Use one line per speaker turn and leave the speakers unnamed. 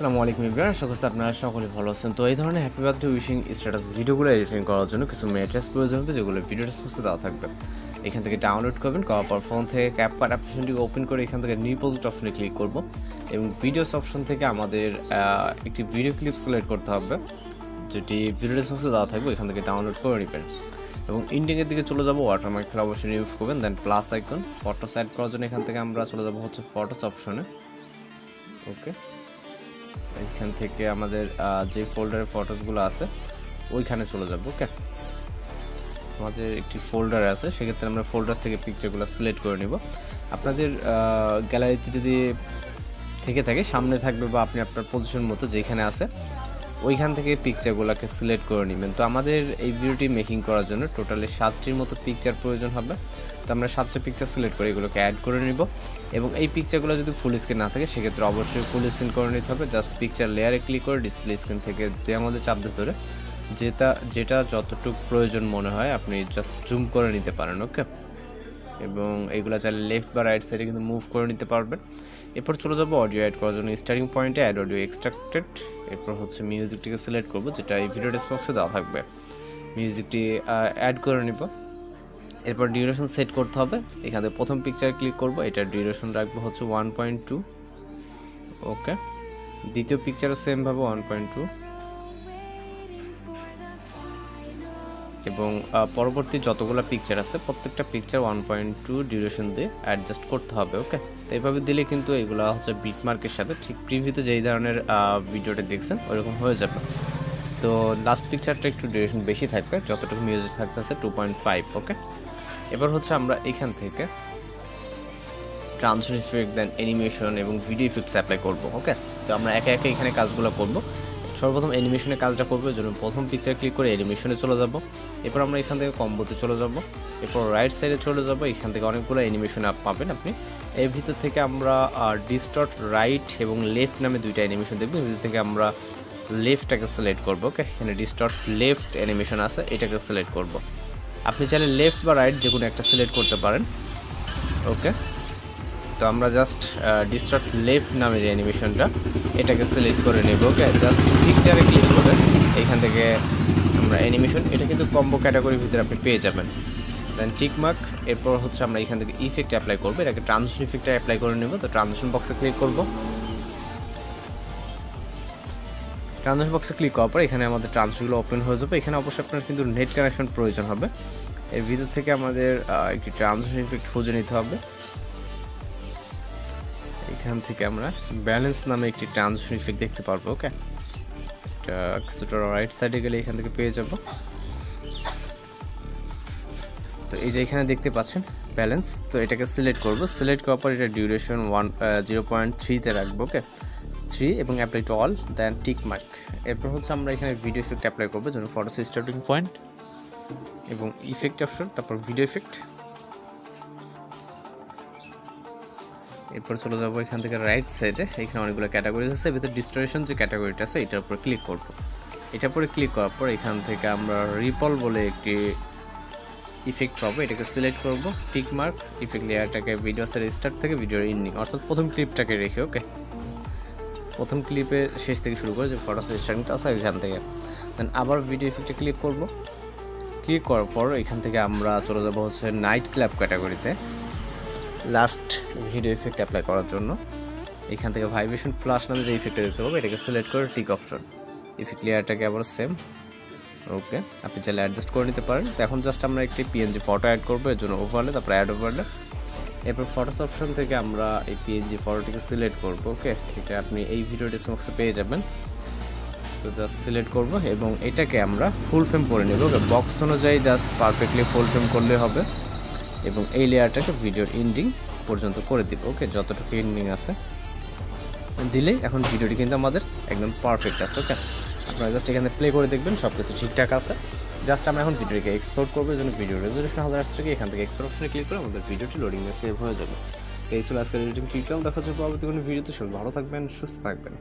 আসসালামু আলাইকুম এভরিওয়ান, আশা করছি আপনারা সকলে ভালো আছেন। তো এই ধরনের হ্যাপি বার্থডে উইশিং স্ট্যাটাস ভিডিওগুলো এডিটিং করার জন্য কিছু ম্যাট্রিক্স প্রয়োজন হবে, যেগুলো ভিডিও ডেসক্রিপশনে দেওয়া থাকবে। এখান থেকে ডাউনলোড করবেন, করার পর ফোন থেকে ক্যাপকাট অ্যাপ্লিকেশনটি ওপেন করে এখান থেকে নিউ প্রজেক্ট অপশনে ক্লিক করব এবং ভিডিওস অপশন থেকে আমাদের একটি ভিডিও ক্লিপ সিলেক্ট করতে হবে, যেটি ভিডিও ডেসক্রিপশনে দেওয়া থাকবে। এখান থেকে ডাউনলোড করে নেবেন এবং ইন্ডিংয়ের দিকে চলে যাব। ওয়াটারমার্ক থেকে অবশ্যই রিমুভ করবেন, দেন প্লাস আইকন ফটো সেট করার জন্য এখান থেকে আমরা চলে যাব হচ্ছে ফটোস অপশনে। ওকে, এখান থেকে আমাদের যে ফোল্ডারে ফটোসগুলো আছে ওইখানে চলে যাব। ওকে, আমাদের একটি ফোল্ডার আছে, সেক্ষেত্রে আমরা ফোল্ডার থেকে পিকচারগুলো সিলেক্ট করে নিব। আপনাদের গ্যালারিতে যদি থেকে থাকে সামনে থাকবে বা আপনি আপনার পজিশন মতো যেখানে আছে ওইখান থেকে পিকচারগুলোকে সিলেক্ট করে নেবেন। তো আমাদের এই ভিডিওটি মেকিং করার জন্য টোটালি 7টির মতো পিকচার প্রয়োজন হবে। তো আমরা 7টা পিকচার সিলেক্ট করে এগুলোকে অ্যাড করে নিব এবং এই পিকচারগুলো যদি ফুল স্ক্রিন না থাকে সেক্ষেত্রে অবশ্যই ফুল স্ক্রিন করে নিতে হবে। জাস্ট পিকচার লেয়ারে ক্লিক করে ডিসপ্লে স্ক্রিন থেকে আমাদের চাপ দিতে ধরে যেটা যতটুকু প্রয়োজন মনে হয় আপনি জাস্ট জুম করে নিতে পারেন। ওকে, এবং এইগুলো চাইলে লেফট বা রাইট সাইডে কিন্তু মুভ করে নিতে পারবেন। এরপর চলে যাবো অডিও অ্যাড করার জন্য স্টার্টিং পয়েন্টে অ্যাড অডিও এক্সট্রাক্টেড। এরপর হচ্ছে মিউজিকটিকে সিলেক্ট করব, যেটা এই ভিডিও ডেসক্রিপশনে দেওয়া থাকবে। মিউজিকটি অ্যাড করে নিব। এরপর ডিউরেশন সেট করতে হবে। এখানে প্রথম পিকচার ক্লিক করব, এটার ডিউরেশন রাখবো হচ্ছে 1.2। ওকে, দ্বিতীয় পিকচারও সেমভাবে 1.2 এবং পরবর্তী যতগুলো পিকচার আছে প্রত্যেকটা পিকচার 1.2 ডিউরেশন দিয়ে অ্যাডজাস্ট করতে হবে। ওকে, তো এইভাবে দিলে কিন্তু এগুলো হচ্ছে বিটমার্কের সাথে ঠিক প্রিভিউতে যেই ধরনের ভিডিওটা দেখছেন ওইরকম হয়ে যাবে। তো লাস্ট পিকচারটা একটু ডিউরেশন বেশি থাকবে, যতটুকু মিউজিক থাকতেছে 2.5। ওকে, এবার হচ্ছে আমরা এখান থেকে ট্রানজিশন ইফেক্ট, দেন অ্যানিমেশন এবং ভিডিও ইফেক্টস অ্যাপ্লাই করব। ওকে, তো আমরা একে একে এখানে কাজগুলো করব। সর্বপ্রথম অ্যানিমেশনের কাজটা করবো, এর জন্য প্রথম পিকচার ক্লিক করে অ্যানিমেশনে চলে যাব। এরপর আমরা এখান থেকে কম্বোতে চলে যাব, এরপর রাইট সাইডে চলে যাব। এখান থেকে অনেকগুলো অ্যানিমেশন পাবেন আপনি। এর ভিতর থেকে আমরা ডিস্টর্ট রাইট এবং লেফট নামে দুইটা অ্যানিমেশন দেখব। এর ভিতর থেকে আমরা লেফটটাকে সিলেক্ট করব। ওকে, এখানে ডিস্টর্ট লেফট অ্যানিমেশন আছে, এটাকে সিলেক্ট করব। আপনি চাইলে লেফট বা রাইট যে কোনো একটা সিলেক্ট করতে পারেন। ওকে, তো আমরা জাস্ট ডিস্টর্ট লেফট নামে যে অ্যানিমেশনটা এটাকে সিলেক্ট করে নেব। ওকে, জাস্ট পিকচারে ক্লিক করে এখান থেকে আমরা অ্যানিমেশন, এটা কিন্তু কম্বো ক্যাটাগরির ভিতরে আপনি পেয়ে যাবেন। দেন টিকমার্ক। এরপর হচ্ছে আমরা এখান থেকে ইফেক্ট অ্যাপ্লাই করবো, এটাকে ট্রানজিশন ইফেক্টটা অ্যাপ্লাই করে নেব। তো ট্রানজিশন বক্সে ক্লিক করব। ট্রানজিশন বক্সে ক্লিক করার পর এখানে আমাদের ট্রানজিশনগুলো ওপেন হয়ে যাবে। এখানে অবশ্যই আপনার কিন্তু নেট কানেকশন প্রয়োজন হবে। এর ভিতর থেকে আমাদের একটি ট্রানজিশন ইফেক্ট খুঁজে নিতে হবে। এখান থেকে আমরা ব্যালেন্স নামে একটি ট্রানজিশন ইফেক্ট দেখতে পারবো। ওকে, এটা কিছুটা রাইট সাইডে গেলে এখান থেকে পেয়ে যাব। তো এই যে এখানে দেখতে পাচ্ছেন ব্যালেন্স, তো এটাকে সিলেক্ট করব। সিলেক্ট করার পর এটা ডিউরেশন 0.3 তে রাখবো। ওকে, 3 এবং apply to all, then tick mark. এরপর হচ্ছে আমরা এখানে ভিডিও ইফেক্ট অ্যাপ্লাই করবো, যেমন ফটো স্টার্টিং পয়েন্ট এবং ইফেক্ট অপশন, তারপর ভিডিও ইফেক্ট। এরপর চলে যাবো এখান থেকে রাইট সাইডে, এখানে অনেকগুলো ক্যাটাগরিজ আছে। এর ভিতরে ডিস্টোরেশন যে ক্যাটাগরিটা আছে এটার উপর ক্লিক করব। এটার উপরে ক্লিক করার পর এখান থেকে আমরা রিপল বলে একটি ইফেক্ট পাবো, এটাকে সিলেক্ট করব। টিক মার্ক, ইফেক্ট লেয়ারটাকে ভিডিওসের স্টার্ট থেকে ভিডিওর এন্ডিং অর্থাৎ প্রথম ক্লিপটাকে রেখে। ওকে, প্রথম ক্লিপের শেষ থেকে শুরু করে যে ফটোসের স্টার্টিংটা আছে এখান থেকে, দেন আবার ভিডিও ইফেক্টে ক্লিক করব। ক্লিক করার পর এখান থেকে আমরা চলে যাব হচ্ছে নাইট ক্লাব ক্যাটাগরিতে লাস্ট ভিডিও ইফেক্ট অ্যাপ্লাই করার জন্য। এখান থেকে ভাইব্রেশন ফ্ল্যাশ নামে যে ইফেক্টটা দেখতে পাবো এটাকে সিলেক্ট করে টিক অপশন, ইফেক্ট লেয়ারটাকে আবার সেম। ওকে, আপনি চাইলে অ্যাডজাস্ট করে নিতে পারেন। তো এখন জাস্ট আমরা একটি পিএনজি ফটো অ্যাড করবো, এর জন্য ওভারলে, তারপর অ্যাড ওভারলে। এরপর ফটোস অপশন থেকে আমরা এই পিএনজি ফটোটিকে সিলেক্ট করবো। ওকে, এটা আপনি এই ভিডিও ডেসক্রিপশনে পেয়ে যাবেন। তো জাস্ট সিলেক্ট করবো এবং এটাকে আমরা ফুল ফ্রেম করে নেব। ওকে, বক্স অনুযায়ী জাস্ট পারফেক্টলি ফুল ফ্রেম করলে হবে এবং এই লেয়ারটাকে ভিডিওর এন্ডিং পর্যন্ত করে দিব। ওকে, যতটুকু এন্ডিং আছে দিলেই এখন ভিডিওটি কিন্তু আমাদের একদম পারফেক্ট আছে। ওকে, আপনারা জাস্ট এখানে প্লে করে দেখবেন সব কিছু ঠিকঠাক আছে। জাস্ট আমরা এখন ভিডিওটিকে এক্সপোর্ট করবো, এই জন্য ভিডিও রেজলিউশন 1000 থেকে এখান থেকে এক্সপোর্ট অপশনে ক্লিক করে আমাদের ভিডিওটি লোডিংয়ে সেভ হয়ে যাবে। এই ছিল আজকের এডিটিং টিউটোরিয়াল। দেখা যাবে পরবর্তী কোনো ভিডিওতে। সবাই ভালো থাকবেন, সুস্থ থাকবেন।